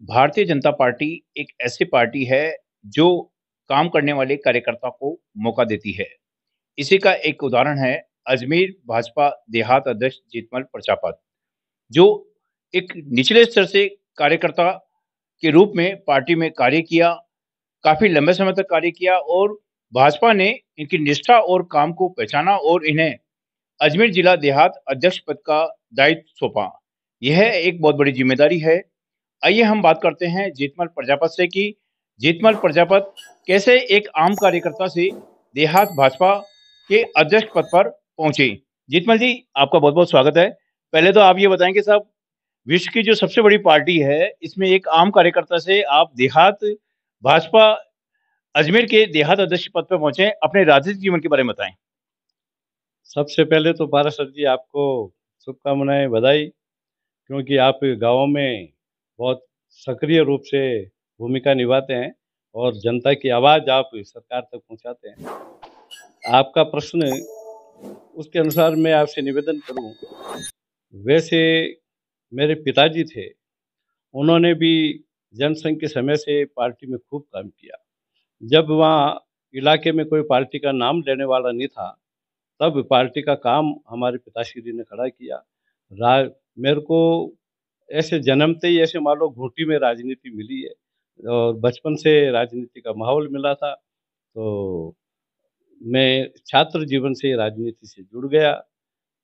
Bharatiya Janata party एक ऐसी party है जो काम करने वाले कार्यकर्ता को मौका देती है। इसी का एक उदाहरण है अजमेर भाजपा देहात अध्यक्ष जीतमल प्रजापत, जो एक निचले स्तर से कार्यकर्ता के रूप में पार्टी में कार्य किया, काफ़ी लंबे समय तक कार्य किया और भाजपा ने इनकी निष्ठा और काम को पहचाना और इन्हें अजमेर जिला देहात अध्यक्ष पद का दायित्व सौंपा। यह एक बहुत बड़ी ज़िम्मेदारी है। आइए हम बात करते हैं जीतमल प्रजापत से कि जीतमल प्रजापत कैसे एक आम कार्यकर्ता से देहात भाजपा के अध्यक्ष पद पर पहुंचे। जीतमल जी, आपका बहुत बहुत स्वागत है। पहले तो आप ये बताएं कि साहब, विश्व की जो सबसे बड़ी पार्टी है इसमें एक आम कार्यकर्ता से आप देहात भाजपा अजमेर के देहात अध्यक्ष पद पर पहुंचे, अपने राजनीतिक जीवन के बारे में बताएं। सबसे पहले तो पाराशर जी आपको शुभकामनाएं, बधाई, क्योंकि आप गाँव में बहुत सक्रिय रूप से भूमिका निभाते हैं और जनता की आवाज़ आप सरकार तक पहुंचाते हैं। आपका प्रश्न, उसके अनुसार मैं आपसे निवेदन करूं। वैसे मेरे पिताजी थे, उन्होंने भी जनसंघ के समय से पार्टी में खूब काम किया। जब वहाँ इलाके में कोई पार्टी का नाम लेने वाला नहीं था, तब पार्टी का काम हमारे पिताश्री ने खड़ा किया। रा मेरे को ऐसे जन्मते ही ऐसे मान लो घूंटी में राजनीति मिली है और बचपन से राजनीति का माहौल मिला था। तो मैं छात्र जीवन से राजनीति से जुड़ गया।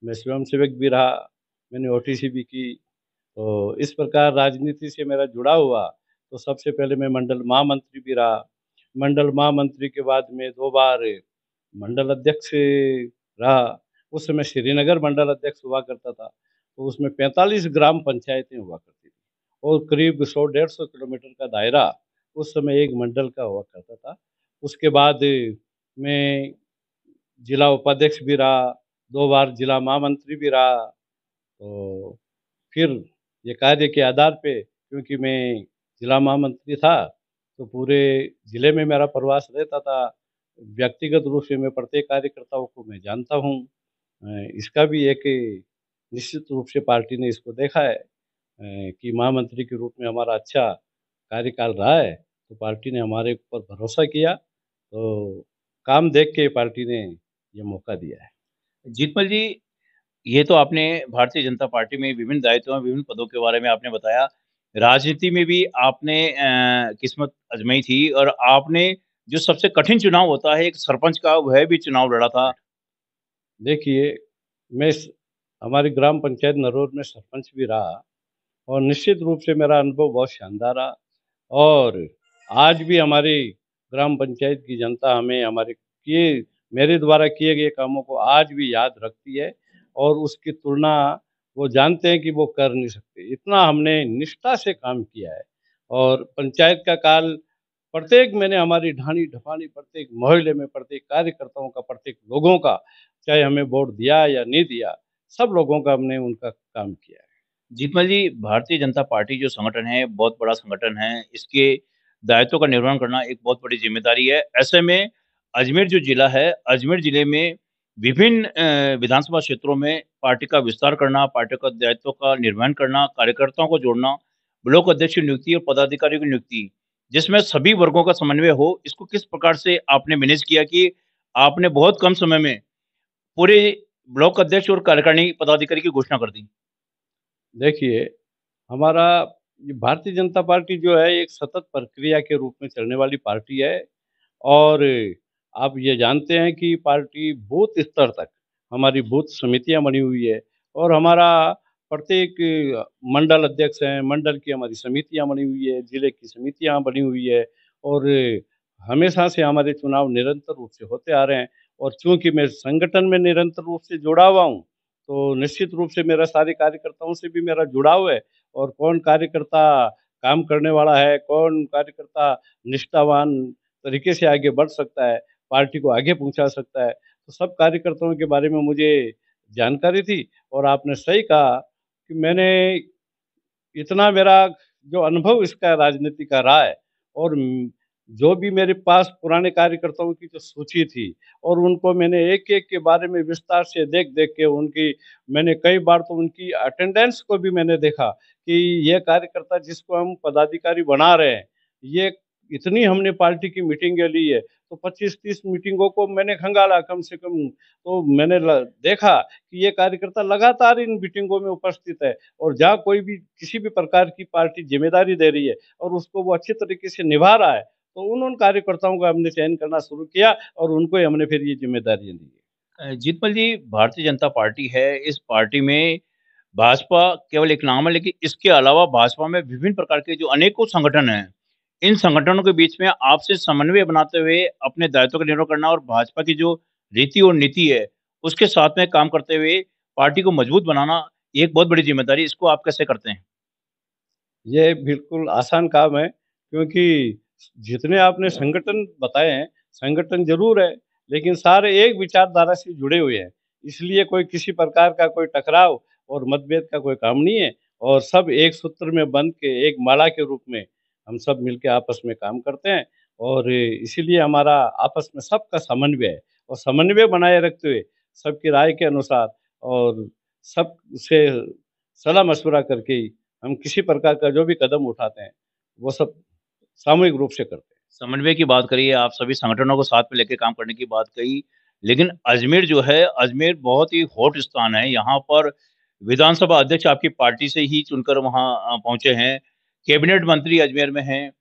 मैं स्वयंसेवक भी रहा, मैंने ओटीसी भी की। तो इस प्रकार राजनीति से मेरा जुड़ाव हुआ। तो सबसे पहले मैं मंडल महामंत्री भी रहा। मंडल महामंत्री के बाद में 2 बार मंडल अध्यक्ष रहा। उस समय श्रीनगर मंडल अध्यक्ष हुआ करता था, तो उसमें 45 ग्राम पंचायतें हुआ करती थी और करीब 100-150 किलोमीटर का दायरा उस समय एक मंडल का हुआ करता था। उसके बाद मैं जिला उपाध्यक्ष भी रहा, 2 बार जिला महामंत्री भी रहा। तो फिर ये कार्य के आधार पे, क्योंकि मैं जिला महामंत्री था, तो पूरे जिले में मेरा प्रवास रहता था। व्यक्तिगत रूप से मैं प्रत्येक कार्यकर्ताओं को मैं जानता हूँ। इसका भी एक निश्चित रूप से पार्टी ने इसको देखा है कि महामंत्री के रूप में हमारा अच्छा कार्यकाल रहा है, तो पार्टी ने हमारे ऊपर भरोसा किया। तो काम देख के पार्टी ने ये मौका दिया है। जीतमल जी, ये तो आपने भारतीय जनता पार्टी में विभिन्न दायित्वों, विभिन्न पदों के बारे में आपने बताया। राजनीति में भी आपने किस्मत आजमाई थी और आपने जो सबसे कठिन चुनाव होता है एक सरपंच का, वह भी चुनाव लड़ा था। देखिए, मैं हमारी ग्राम पंचायत नरौर में सरपंच भी रहा और निश्चित रूप से मेरा अनुभव बहुत शानदार रहा। और आज भी हमारी ग्राम पंचायत की जनता हमें हमारे किए मेरे द्वारा किए गए कामों को आज भी याद रखती है और उसकी तुलना वो जानते हैं कि वो कर नहीं सकते। इतना हमने निष्ठा से काम किया है। और पंचायत का काल प्रत्येक मैंने हमारी ढाणी-ढपानी प्रत्येक मोहल्ले में प्रत्येक कार्यकर्ताओं का, प्रत्येक लोगों का, चाहे हमें वोट दिया या नहीं दिया, सब लोगों का हमने उनका काम किया है। जीतमल जी, भारतीय जनता पार्टी जो संगठन है, बहुत बड़ा संगठन है। इसके दायित्वों का निर्वहन करना एक बहुत बड़ी ज़िम्मेदारी है। ऐसे में अजमेर जो ज़िला है, अजमेर ज़िले में विभिन्न विधानसभा क्षेत्रों में पार्टी का विस्तार करना, पार्टी का दायित्व का निर्वहन करना, कार्यकर्ताओं को जोड़ना, ब्लॉक अध्यक्ष की नियुक्ति और पदाधिकारियों की नियुक्ति, जिसमें सभी वर्गों का समन्वय हो, इसको किस प्रकार से आपने मैनेज किया कि आपने बहुत कम समय में पूरे ब्लॉक अध्यक्ष और कार्यकारिणी पदाधिकारी की घोषणा कर दी? देखिए, हमारा ये भारतीय जनता पार्टी जो है एक सतत प्रक्रिया के रूप में चलने वाली पार्टी है। और आप ये जानते हैं कि पार्टी बूथ स्तर तक हमारी बूथ समितियाँ बनी हुई है और हमारा प्रत्येक मंडल अध्यक्ष हैं, मंडल की हमारी समितियाँ बनी हुई है, जिले की समितियाँ बनी हुई है। और हमेशा से हमारे चुनाव निरंतर रूप से होते आ रहे हैं। और चूँकि मैं संगठन में निरंतर रूप से जुड़ा हुआ हूँ, तो निश्चित रूप से मेरा सारे कार्यकर्ताओं से भी मेरा जुड़ाव है। और कौन कार्यकर्ता काम करने वाला है, कौन कार्यकर्ता निष्ठावान तरीके से आगे बढ़ सकता है, पार्टी को आगे पहुँचा सकता है, तो सब कार्यकर्ताओं के बारे में मुझे जानकारी थी। और आपने सही कहा कि मैंने इतना मेरा जो अनुभव इसका राजनीति का रहा है और जो भी मेरे पास पुराने कार्यकर्ताओं की जो सूची थी और उनको मैंने एक-एक के बारे में विस्तार से देख-देख के उनकी मैंने कई बार तो उनकी अटेंडेंस को भी मैंने देखा कि ये कार्यकर्ता जिसको हम पदाधिकारी बना रहे हैं, ये इतनी हमने पार्टी की मीटिंगें ली है, तो 25-30 मीटिंगों को मैंने खंगाला कम से कम। तो मैंने ल देखा कि ये कार्यकर्ता लगातार इन मीटिंगों में उपस्थित है और जहाँ कोई भी किसी भी प्रकार की पार्टी ज़िम्मेदारी दे रही है और उसको वो अच्छे तरीके से निभा रहा है, तो उन कार्यकर्ताओं का हमने चयन करना शुरू किया और उनको ही हमने फिर ये ज़िम्मेदारियाँ दी। जीतमल जी, भारतीय जनता पार्टी है, इस पार्टी में भाजपा केवल एक नाम है, लेकिन इसके अलावा भाजपा में विभिन्न प्रकार के जो अनेकों संगठन हैं, इन संगठनों के बीच में आपसे समन्वय बनाते हुए अपने दायित्व का निर्वहन करना और भाजपा की जो रीति और नीति है, उसके साथ में काम करते हुए पार्टी को मजबूत बनाना, ये एक बहुत बड़ी ज़िम्मेदारी है। इसको आप कैसे करते हैं? ये बिल्कुल आसान काम है क्योंकि जितने आपने संगठन बताए हैं, संगठन ज़रूर है, लेकिन सारे एक विचारधारा से जुड़े हुए हैं। इसलिए कोई किसी प्रकार का कोई टकराव और मतभेद का कोई काम नहीं है और सब एक सूत्र में बंध के एक माला के रूप में हम सब मिलके आपस में काम करते हैं और इसीलिए हमारा आपस में सबका समन्वय है और समन्वय बनाए रखते हुए सबकी राय के अनुसार और सबसे सलाह-मशवरा करके ही हम किसी प्रकार का जो भी कदम उठाते हैं, वो सब सामूहिक रूप से करते हैं। समन्वय की बात करी है, आप सभी संगठनों को साथ में लेके काम करने की बात कही, लेकिन अजमेर जो है, अजमेर बहुत ही हॉट स्थान है। यहाँ पर विधानसभा अध्यक्ष आपकी पार्टी से ही चुनकर वहाँ पहुँचे हैं। कैबिनेट मंत्री अजमेर में हैं।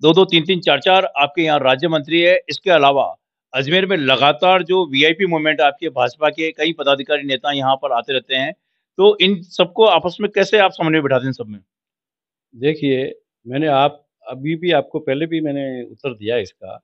2-2, 3-3, 4-4 आपके यहाँ राज्य मंत्री है। इसके अलावा अजमेर में लगातार जो वीआईपी मूवमेंट आपके भाजपा के कई पदाधिकारी नेता यहाँ पर आते रहते हैं। तो इन सबको आपस में कैसे आप समन्वय बिठाते हैं इन सब में? देखिए, मैंने आप अभी भी आपको पहले भी मैंने उत्तर दिया है इसका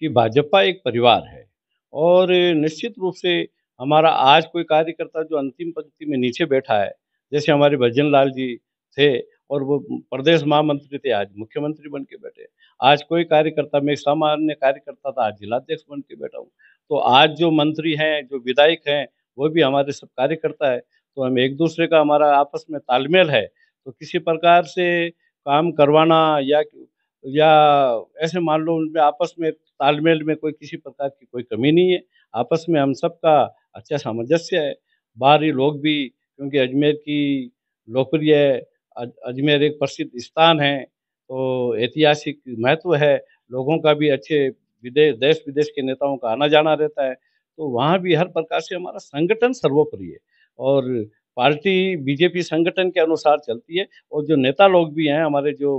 कि भाजपा एक परिवार है और निश्चित रूप से हमारा आज कोई कार्यकर्ता जो अंतिम पंक्ति में नीचे बैठा है, जैसे हमारे भजन लाल जी थे और वो प्रदेश महामंत्री थे, आज मुख्यमंत्री बन के बैठे हैं। आज कोई कार्यकर्ता मैं एक सामान्य कार्यकर्ता था, आज जिलाध्यक्ष बन के बैठा हूँ। तो आज जो मंत्री हैं, जो विधायक हैं, वो भी हमारे सब कार्यकर्ता हैं। तो हम एक-दूसरे का हमारा आपस में तालमेल है, तो किसी प्रकार से काम करवाना या ऐसे मान लो उनमें आपस में तालमेल में कोई किसी प्रकार की कोई कमी नहीं है। आपस में हम सबका अच्छा सामंजस्य है। बाहरी लोग भी क्योंकि अजमेर की लोकप्रिय अजमेर एक प्रसिद्ध स्थान है, तो ऐतिहासिक महत्व है। लोगों का भी अच्छे देश-विदेश के नेताओं का आना-जाना रहता है। तो वहाँ भी हर प्रकार से हमारा संगठन सर्वोपरि है और पार्टी बीजेपी संगठन के अनुसार चलती है और जो नेता लोग भी हैं हमारे जो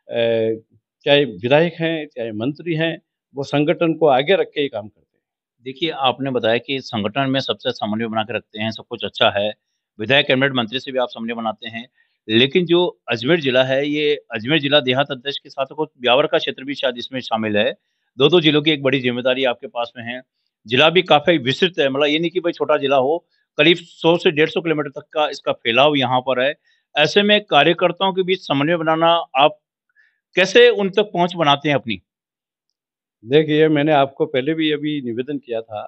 चाहे विधायक हैं, चाहे मंत्री हैं, वो संगठन को आगे रख के ही काम करते हैं। देखिए, आपने बताया कि संगठन में सबसे समन्वय बना के रखते हैं, सब कुछ अच्छा है। विधायक, कैबिनेट मंत्री से भी आप समन्वय बनाते हैं। लेकिन जो अजमेर ज़िला है, ये अजमेर ज़िला देहात अध्यक्ष के साथ कुछ ब्यावर का क्षेत्र भी शायद इसमें शामिल है। 2-2 ज़िलों की एक बड़ी ज़िम्मेदारी आपके पास में है। ज़िला भी काफ़ी विस्तृत है, मतलब ये नहीं कि भाई छोटा ज़िला हो, करीब 100 से 150 किलोमीटर तक का इसका फैलाव यहाँ पर है। ऐसे में कार्यकर्ताओं के बीच समन्वय बनाना आप कैसे उन तक पहुँच बनाते हैं अपनी? देखिए, मैंने आपको पहले भी अभी निवेदन किया था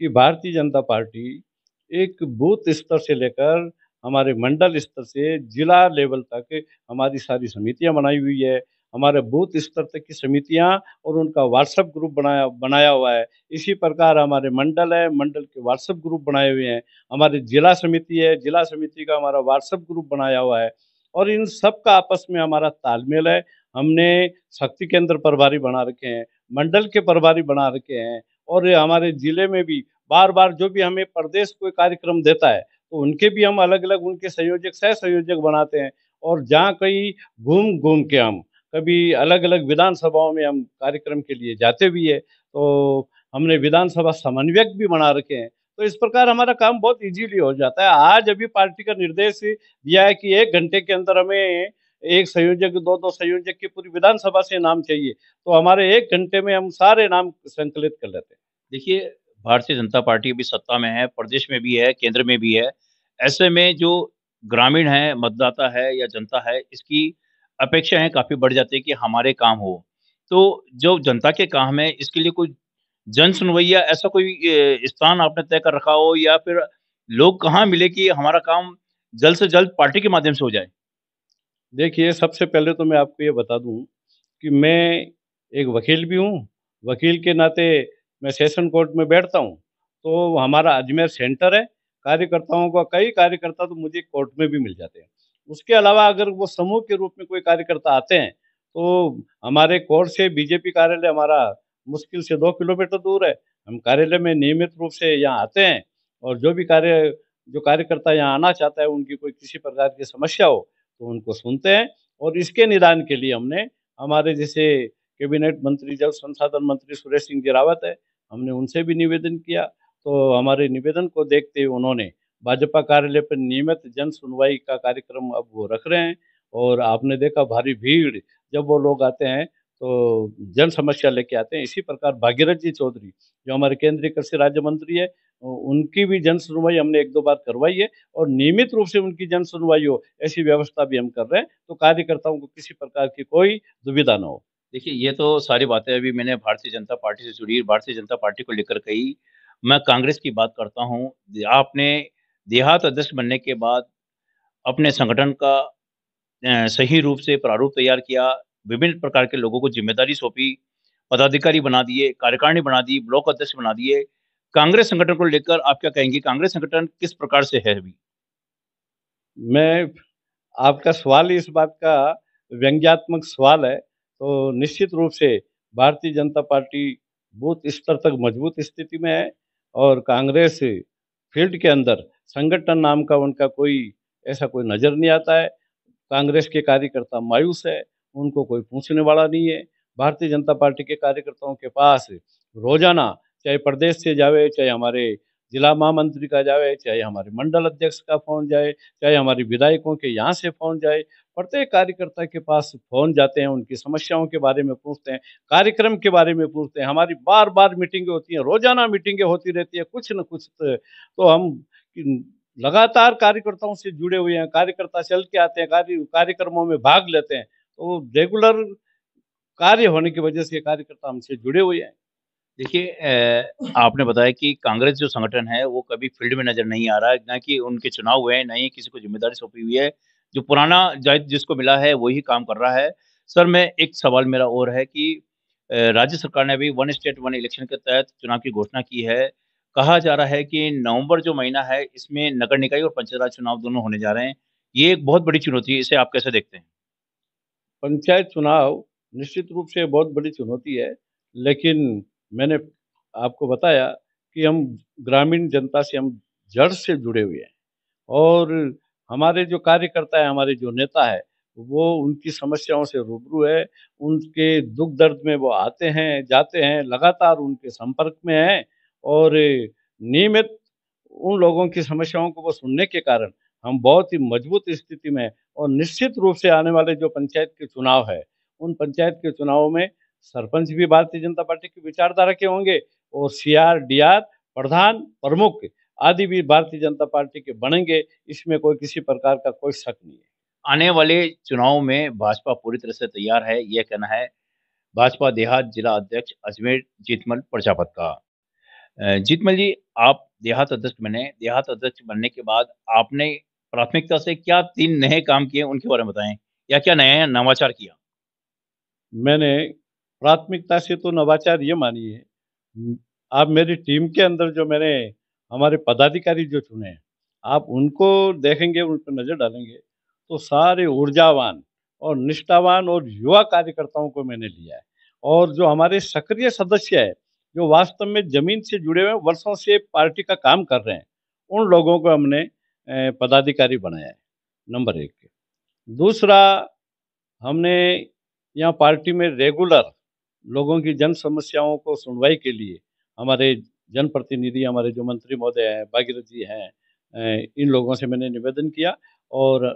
कि भारतीय जनता पार्टी एक बूथ स्तर से लेकर हमारे मंडल स्तर से जिला लेवल तक हमारी सारी समितियाँ बनाई हुई है। हमारे बूथ स्तर तक की समितियाँ और उनका व्हाट्सएप ग्रुप बनाया बनाया हुआ है। इसी प्रकार हमारे मंडल है, मंडल के व्हाट्सएप ग्रुप बनाए हुए हैं। हमारी जिला समिति है, जिला समिति का हमारा व्हाट्सएप ग्रुप बनाया हुआ है और इन सब का आपस में हमारा तालमेल है। हमने शक्ति केंद्र प्रभारी बना रखे हैं। मंडल के प्रभारी बना रखे हैं और ये हमारे ज़िले में भी बार-बार जो भी हमें प्रदेश कोई कार्यक्रम देता है, तो उनके भी हम अलग-अलग उनके संयोजक, सह-संयोजक बनाते हैं और जहाँ कहीं घूम-घूम के हम कभी अलग-अलग विधानसभाओं में हम कार्यक्रम के लिए जाते भी हैं, तो हमने विधानसभा समन्वयक भी बना रखे हैं। तो इस प्रकार हमारा काम बहुत ईज़िली हो जाता है। आज अभी पार्टी का निर्देश दिया है कि 1 घंटे के अंदर हमें 1 संयोजक, 2-2 संयोजक की पूरी विधानसभा से नाम चाहिए। तो हमारे 1 घंटे में हम सारे नाम संकलित कर लेते हैं। देखिए, भारतीय जनता पार्टी अभी सत्ता में है, प्रदेश में भी है, केंद्र में भी है। ऐसे में जो ग्रामीण है, मतदाता है या जनता है, इसकी अपेक्षाएँ काफ़ी बढ़ जाती है कि हमारे काम हो। तो जो जनता के काम है, इसके लिए कोई जन सुनवैया ऐसा कोई स्थान आपने तय कर रखा हो या फिर लोग कहाँ मिले कि हमारा काम जल्द से जल्द पार्टी के माध्यम से हो जाए? देखिए, सबसे पहले तो मैं आपको ये बता दूँ कि मैं एक वकील भी हूँ, वकील के नाते मैं सेशन कोर्ट में बैठता हूँ, तो हमारा अजमेर सेंटर है, कार्यकर्ताओं का कई कार्यकर्ता तो मुझे कोर्ट में भी मिल जाते हैं। उसके अलावा अगर वो समूह के रूप में कोई कार्यकर्ता आते हैं, तो हमारे कोर्ट से बीजेपी कार्यालय हमारा मुश्किल से 2 किलोमीटर दूर है। हम कार्यालय में नियमित रूप से यहाँ आते हैं और जो कार्यकर्ता यहाँ आना चाहता है, उनकी कोई किसी प्रकार की समस्या हो, तो उनको सुनते हैं और इसके निदान के लिए हमने हमारे जैसे कैबिनेट मंत्री, जल संसाधन मंत्री सुरेश सिंह जी रावत है, हमने उनसे भी निवेदन किया, तो हमारे निवेदन को देखते हुए उन्होंने भाजपा कार्यालय पर नियमित जन सुनवाई का कार्यक्रम अब वो रख रहे हैं और आपने देखा भारी भीड़ जब वो लोग आते हैं, तो जन समस्या लेके आते हैं। इसी प्रकार भागीरथ जी चौधरी, जो हमारे केंद्रीय कृषि राज्य मंत्री है, उनकी भी जन सुनवाई हमने 1-2 बार करवाई है और नियमित रूप से उनकी जन सुनवाई हो, ऐसी व्यवस्था भी हम कर रहे हैं, तो कार्यकर्ताओं को किसी प्रकार की कोई दुविधा ना हो। देखिए, ये तो सारी बातें अभी मैंने भारतीय जनता पार्टी से जुड़ी, भारतीय जनता पार्टी को लेकर कही। मैं कांग्रेस की बात करता हूँ। आपने देहात अध्यक्ष बनने के बाद अपने संगठन का सही रूप से प्रारूप तैयार किया, विभिन्न प्रकार के लोगों को ज़िम्मेदारी सौंपी, पदाधिकारी बना दिए, कार्यकारिणी बना दी, ब्लॉक अध्यक्ष बना दिए। कांग्रेस संगठन को लेकर आप क्या कहेंगे? कांग्रेस संगठन किस प्रकार से है अभी? मैं आपका सवाल इस बात का व्यंग्यात्मक सवाल है, तो निश्चित रूप से भारतीय जनता पार्टी बूथ स्तर तक मजबूत स्थिति में है और कांग्रेस फील्ड के अंदर संगठन नाम का उनका कोई ऐसा कोई नज़र नहीं आता है। कांग्रेस के कार्यकर्ता मायूस है, उनको कोई पूछने वाला नहीं है। भारतीय जनता पार्टी के कार्यकर्ताओं के पास रोज़ाना चाहे प्रदेश से जावे, चाहे हमारे जिला महामंत्री का जावे, चाहे हमारे मंडल अध्यक्ष का फ़ोन जाए, चाहे हमारे विधायकों के यहाँ से फ़ोन जाए, प्रत्येक कार्यकर्ता के पास फ़ोन जाते हैं, उनकी समस्याओं के बारे में पूछते हैं, कार्यक्रम के बारे में पूछते हैं। हमारी बार-बार मीटिंगें होती हैं, रोज़ाना मीटिंगें होती रहती है, कुछ न कुछ तो हम लगातार कार्यकर्ताओं से जुड़े हुए हैं, कार्यकर्ता चल के आते हैं, कार्यक्रमों में भाग लेते हैं, तो रेगुलर कार्य होने की वजह से कार्यकर्ता हमसे जुड़े हुए हैं। देखिए आपने बताया कि कांग्रेस जो संगठन है वो कभी फील्ड में नज़र नहीं आ रहा है, ना कि उनके चुनाव हुए हैं, ना ही किसी को ज़िम्मेदारी सौंपी हुई है। जो पुराना दायित्व जिसको मिला है वही काम कर रहा है। सर मैं एक सवाल मेरा और है कि राज्य सरकार ने अभी वन स्टेट वन इलेक्शन के तहत चुनाव की घोषणा की है। कहा जा रहा है कि नवंबर जो महीना है इसमें नगर निकाय और पंचायत राज चुनाव दोनों होने जा रहे हैं। ये एक बहुत बड़ी चुनौती है, इसे आप कैसे देखते हैं? पंचायत चुनाव निश्चित रूप से बहुत बड़ी चुनौती है, लेकिन मैंने आपको बताया कि हम ग्रामीण जनता से हम जड़ से जुड़े हुए हैं और हमारे जो कार्यकर्ता हैं, हमारे जो नेता है, वो उनकी समस्याओं से रूबरू है, उनके दुःख दर्द में वो आते हैं, जाते हैं, लगातार उनके संपर्क में हैं और नियमित उन लोगों की समस्याओं को वो सुनने के कारण हम बहुत ही मजबूत स्थिति में हैं और निश्चित रूप से आने वाले जो पंचायत के चुनाव है, उन पंचायत के चुनावों में सरपंच भी भारतीय जनता पार्टी की विचारधारा के होंगे और सीआर, डीआर, प्रधान, प्रमुख आदि भी भारतीय जनता पार्टी के बनेंगे, इसमें कोई किसी प्रकार का कोई शक नहीं है। आने वाले चुनाव में भाजपा पूरी तरह से तैयार है, ये कहना है भाजपा देहात जिला अध्यक्ष अजमेर जीतमल प्रजापत का। जीतमल जी, आप देहात अध्यक्ष बने, देहात अध्यक्ष बनने के बाद आपने प्राथमिकता से क्या 3 नए काम किए उनके बारे में बताएँ? या क्या नया नवाचार किया? मैंने प्राथमिकता से तो नवाचार ये मानी है, आप मेरी टीम के अंदर जो मैंने हमारे पदाधिकारी जो चुने हैं, आप उनको देखेंगे, उन पे नज़र डालेंगे, तो सारे ऊर्जावान और निष्ठावान और युवा कार्यकर्ताओं को मैंने लिया है और जो हमारे सक्रिय सदस्य हैं, जो वास्तव में ज़मीन से जुड़े हुए हैं, वर्षों से पार्टी का काम कर रहे हैं, उन लोगों को हमने पदाधिकारी बनाया है, नंबर 1। दूसरा, हमने यहाँ पार्टी में रेगुलर लोगों की जन समस्याओं को सुनवाई के लिए हमारे जनप्रतिनिधि, हमारे जो मंत्री महोदय हैं, भागीरथ जी हैं, इन लोगों से मैंने निवेदन किया और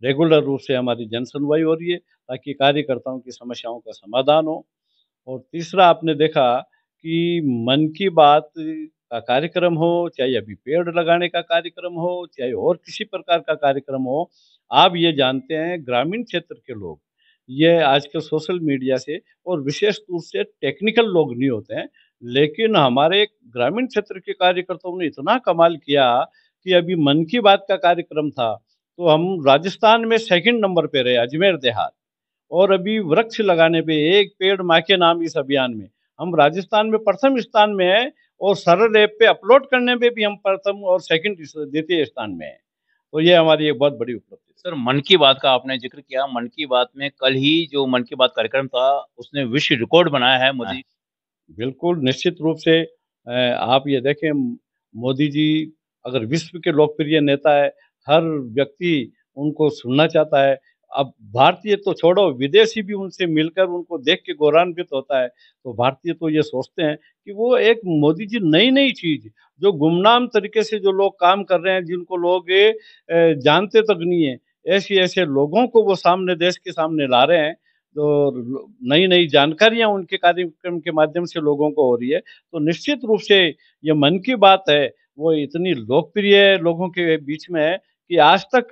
रेगुलर रूप से हमारी जन सुनवाई हो रही है ताकि कार्यकर्ताओं की समस्याओं का समाधान हो। और तीसरा आपने देखा कि मन की बात का कार्यक्रम हो, चाहे अभी पेड़ लगाने का कार्यक्रम हो, चाहे और किसी प्रकार का कार्यक्रम हो, आप ये जानते हैं ग्रामीण क्षेत्र के लोग, ये आजकल सोशल मीडिया से और विशेष रूप से टेक्निकल लोग नहीं होते हैं, लेकिन हमारे ग्रामीण क्षेत्र के कार्यकर्ताओं ने इतना कमाल किया कि अभी मन की बात का कार्यक्रम था, तो हम राजस्थान में सेकंड नंबर पे रहे, अजमेर देहात। और अभी वृक्ष लगाने पे एक पेड़ माँ के नाम इस अभियान में हम राजस्थान में प्रथम स्थान में है, और सरल ऐप पे अपलोड करने पे भी हम प्रथम और सेकंड द्वितीय स्थान में है। तो ये हमारी एक बहुत बड़ी उपलब्धि है। सर, मन की बात का आपने जिक्र किया। मन की बात में कल ही जो मन की बात कार्यक्रम था, उसने विश्व रिकॉर्ड बनाया है हाँ, मोदी। बिल्कुल निश्चित रूप से आप ये देखें, मोदी जी अगर विश्व के लोकप्रिय नेता है, हर व्यक्ति उनको सुनना चाहता है। अब भारतीय तो छोड़ो, विदेशी भी उनसे मिलकर उनको देख के गौरवान्वित होता है। तो भारतीय तो ये सोचते हैं कि वो एक मोदी जी नई-नई चीज़, जो गुमनाम तरीके से जो लोग काम कर रहे हैं, जिनको लोग जानते तक नहीं है, ऐसे-ऐसे लोगों को वो सामने देश के सामने ला रहे हैं। तो नई-नई जानकारियाँ उनके कार्यक्रम के माध्यम से लोगों को हो रही है। तो निश्चित रूप से ये मन की बात है, वो इतनी लोकप्रिय लोगों के बीच में है कि आज तक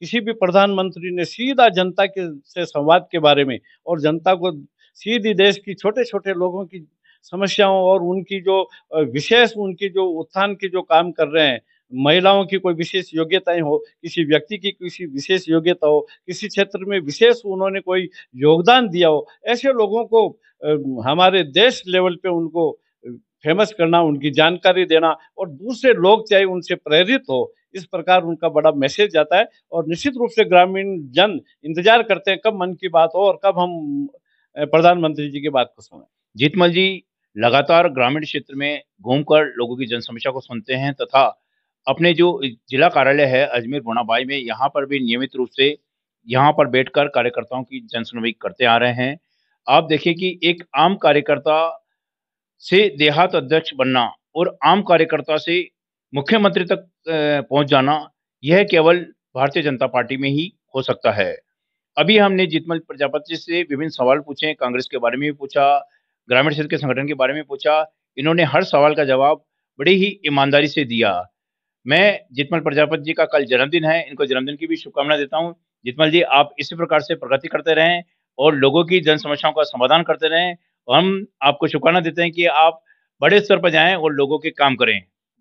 किसी भी प्रधानमंत्री ने सीधा जनता के से संवाद के बारे में और जनता को सीधी देश की छोटे-छोटे लोगों की समस्याओं और उनकी जो विशेष उनकी जो उत्थान के जो काम कर रहे हैं, महिलाओं की कोई विशेष योग्यताएँ हो, किसी व्यक्ति की किसी विशेष योग्यता हो, किसी क्षेत्र में विशेष उन्होंने कोई योगदान दिया हो, ऐसे लोगों को हमारे देश लेवल पे उनको फेमस करना, उनकी जानकारी देना और दूसरे लोग चाहे उनसे प्रेरित हो, इस प्रकार उनका बड़ा मैसेज जाता है। और निश्चित रूप से ग्रामीण जन इंतज़ार करते हैं कब मन की बात हो और कब हम प्रधानमंत्री जी की बात को सुनें। जीतमल जी लगातार ग्रामीण क्षेत्र में घूमकर लोगों की जन समस्या को सुनते हैं तथा अपने जो जिला कार्यालय है अजमेर भुनाबाई में, यहाँ पर भी नियमित रूप से यहाँ पर बैठकर कार्यकर्ताओं की जन सुनवाई करते आ रहे हैं। आप देखिए कि एक आम कार्यकर्ता से देहात अध्यक्ष बनना और आम कार्यकर्ता से मुख्यमंत्री तक पहुँच जाना, यह केवल भारतीय जनता पार्टी में ही हो सकता है। अभी हमने जीतमल प्रजापति से विभिन्न सवाल पूछे, कांग्रेस के बारे में भी पूछा, ग्रामीण क्षेत्र के संगठन के बारे में पूछा। इन्होंने हर सवाल का जवाब बड़ी ही ईमानदारी से दिया। मैं जीतमल प्रजापति जी का कल जन्मदिन है, इनको जन्मदिन की भी शुभकामनाएँ देता हूँ। जीतमल जी, आप इसी प्रकार से प्रगति करते रहें और लोगों की जन समस्याओं का समाधान करते रहें। और हम आपको शुभकामना देते हैं कि आप बड़े स्तर पर जाएँ और लोगों के काम करें।